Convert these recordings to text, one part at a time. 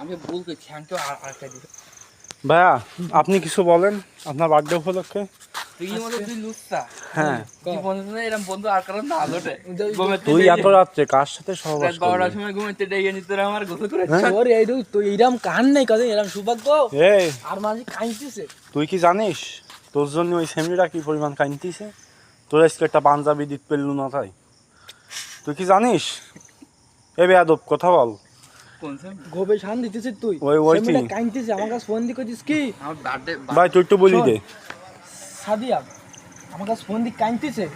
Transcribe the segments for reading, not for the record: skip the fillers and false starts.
আমি বলতে thank you আরেকটা দিও। ভাইয়া আপনি কিছু বলেন আপনার বার্থডে উপলক্ষে। তুই মনে তুই লুচ্ছা। হ্যাঁ তুই বন্ধু না এরকম বন্ধু আর কারণ না আলোটে। তুই এত রাত্রে কার সাথে সহবাস রাত 12টার করবি? সময় ঘুমাইতে ডেকে নি তোরা আমার গোসল করে। ওরে এই তুই এরকম কান নাই কদিন এরকম সৌভাগ্য এই আর মানুষ কাঁদতেছে। তুই কি জানিস তোর জন্য ওই সেমরিটা কি পরিমাণ কাঁদতিছে? তোর আজকে একটা পাঞ্জাবি দিতে পারলু না তাই? তুই কি জানিস? এ বেয়াদব কথা বল। কোন সেম? গোবে শান দিতেছিস তুই ওই সেমিটা কি? কাঁদতেছে আমার কাছে ফোন দিয়ে কইছিস কি আমার বার্থডে ভাই তুই একটু বলি শোন। দে। সাদিয়া আমার কাছে ফোন দিয়ে কাঁদতেছে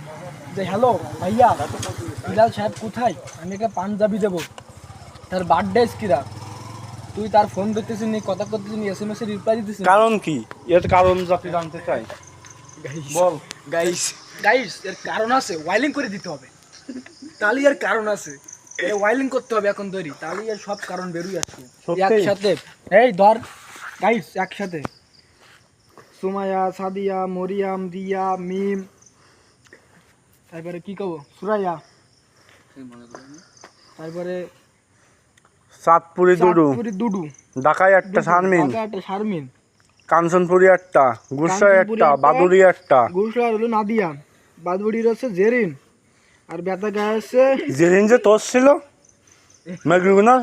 যে হ্যালো ভাইয়া বিলাল সাহেব কোথায়, আমি একটা পাঞ্জাবি দেবো, তার বার্থডে কিরা, তুই তার ফোন ধরতেছিস নি, কথা করতেছিস নি, SMS এর রিপ্লাই দিতেছিস কারণ কি? এর কারণ যাতে জানতে চাই বল। গাইস গাইস এর কারণ আছে, ওয়াইলিং করে দিতে হবে, তাহলে এর কারণ আছে, এর ওয়াইলিং করতে হবে এখন ধরি, তাহলে এর সব কারণ বেরোই আসছে সত্যি? একসাথে। এই ধর গাইস একসাথে সুমাইয়া, সাদিয়া, মরিয়াম, দিয়া, মিম, তারপরে কি কব সুরাইয়া, তারপরে চাঁদপুরি দুডু, চাঁদপুরি দুডু, ঢাকায় একটা শারমিন, ঢাকা একটা শারমিন, কাঞ্চনপুরি একটা, গুরসায় কাঞ্চনপুরি একটা, একটা, বাদুরি একটা। গুরুসলার হলো নাদিয়া, বাদবুড়ির হচ্ছে জেরিন, আর বেতা গায়ে হচ্ছে যেদিন যে তোর ছিল মেঘরুগুনার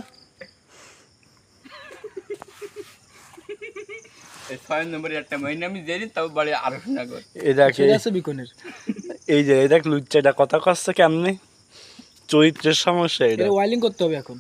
এই 6 নম্বরে একটা মহিনা আমি জেনি তাও বাড়ি আরো না কর। এই দেখ সেটা আছে বিকনের। এই যে এই দেখ লুচ্চাটা কথা কচ্ছে কেমনে, চরিত্রের সমস্যা এটা। এটা ওয়াইলিং করতে হবে এখন।